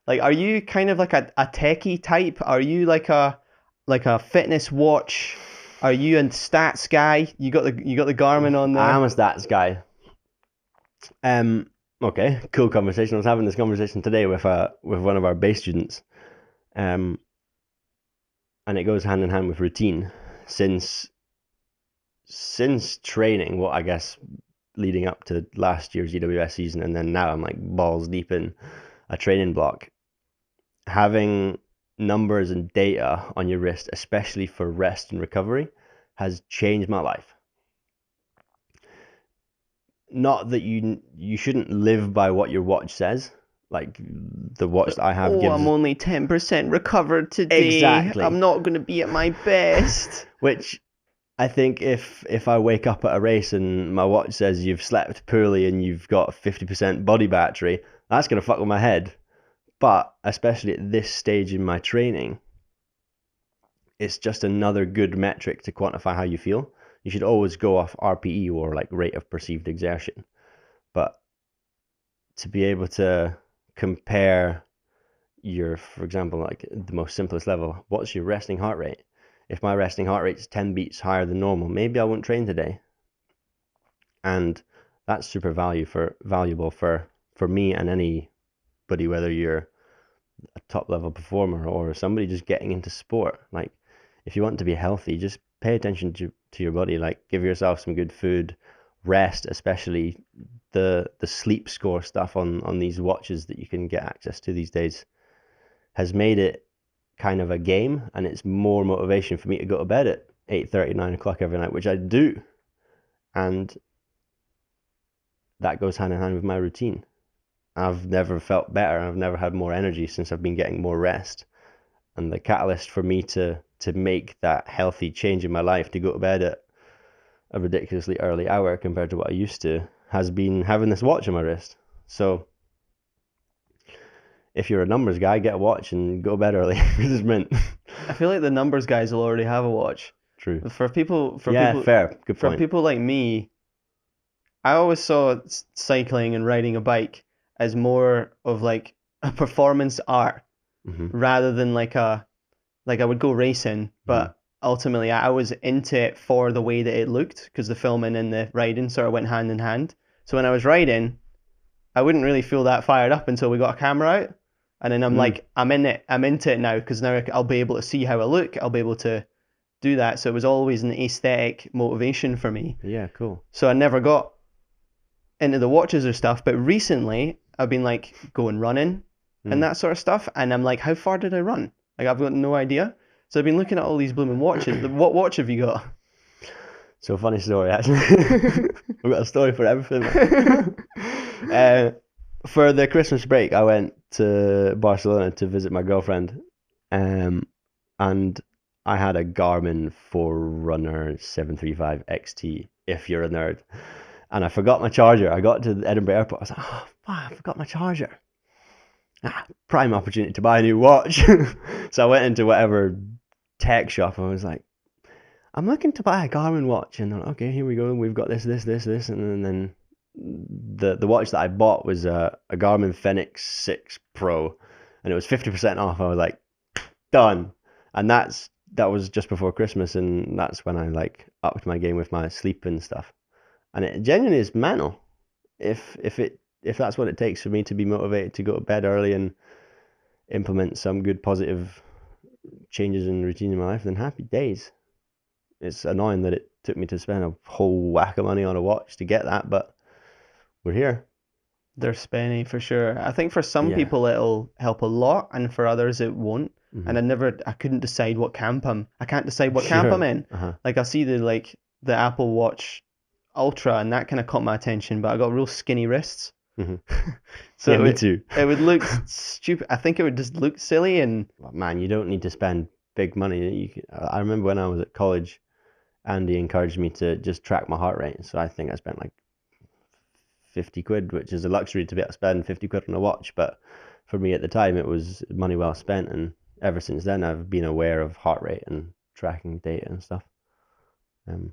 Like, are you kind of like a techie type? Are you like a fitness watch? Are you a stats guy? You got the Garmin on I am there. a stats guy. Okay, cool conversation. I was having this conversation today with one of our base students, um, and it goes hand in hand with routine. Since training, what I guess leading up to last year's EWS season, and then now I'm like balls deep in a training block. Having numbers and data on your wrist, especially for rest and recovery, has changed my life. Not that you shouldn't live by what your watch says. Like the watch that I have Oh, I'm gives only 10% recovered today. exactly, I'm not going to be at my best. which I think if I wake up at a race and my watch says you've slept poorly and you've got 50% body battery, that's gonna fuck with my head. But especially at this stage in my training, it's just another good metric to quantify how you feel. You should always go off RPE, or like rate of perceived exertion. But to be able to compare your, for example, like the most simplest level, what's your resting heart rate? If my resting heart rate is 10 beats higher than normal, maybe I won't train today. And that's super valuable for me and anybody, whether you're a top level performer or somebody just getting into sport. Like, if you want to be healthy, just pay attention to your body. Like, give yourself some good food, rest, especially the sleep score stuff on these watches that you can get access to these days has made it kind of a game, and it's more motivation for me to go to bed at 8:30, 9 o'clock every night, which I do. And that goes hand in hand with my routine. I've never felt better. I've never had more energy since I've been getting more rest. And the catalyst for me to make that healthy change in my life, to go to bed at a ridiculously early hour compared to what I used to, has been having this watch on my wrist. So if you're a numbers guy, get a watch and go to bed early. It's mint. I feel like the numbers guys will already have a watch. True. For people, for Yeah, people, fair. Good for point. people like me, I always saw cycling and riding a bike as more of like a performance art Hmm. rather than like I would go racing, Hmm. but ultimately I was into it for the way that it looked because the filming and the riding sort of went hand in hand. So when I was riding, I wouldn't really feel that fired up until we got a camera out, and then I'm Mm. like, I'm in it, I'm into it now because now I'll be able to see how I look, I'll be able to do that. So it was always an aesthetic motivation for me. Yeah, cool. So I never got into the watches or stuff, but recently I've been like going running and Mm. that sort of stuff, and I'm like, how far did I run? Like I've got no idea. So I've been looking at all these blooming watches. What watch have you got? So funny story, actually. I've got a story for everything. uh, for the Christmas break, I went to Barcelona to visit my girlfriend, um, and I had a Garmin Forerunner 735 XT. If you're a nerd, and I forgot my charger. I got to the Edinburgh airport. I was like, oh, fuck, I forgot my charger. Prime opportunity to buy a new watch. So I went into whatever tech shop and I was like, I'm looking to buy a Garmin watch. And they're like, okay, here we go. We've got this. And then the watch that I bought was a Garmin Fenix 6 Pro, and it was 50% off. I was like, done. And that was just before Christmas, and that's when I like upped my game with my sleep and stuff. And it genuinely is mental. If that's what it takes for me to be motivated to go to bed early and implement some good positive changes in routine in my life, then happy days. It's annoying that it took me to spend a whole whack of money on a watch to get that, but we're here. They're spenny for sure. I think for some Yeah. people it'll help a lot, and for others it won't. Hmm. And I couldn't decide what camp I can't decide what camp I'm Sure. in. Uh-huh. Like I see the Apple Watch Ultra, and that kind of caught my attention, but I got real skinny wrists. Hmm. So Yeah, me too. it would look stupid. I think it would just look silly, and Well, man, you don't need to spend big money. I remember when I was at college, Andy encouraged me to just track my heart rate. So I think I spent like 50 quid, which is a luxury to be able to spend 50 quid on a watch. But for me at the time, it was money well spent. And ever since then, I've been aware of heart rate and tracking data and stuff. Um,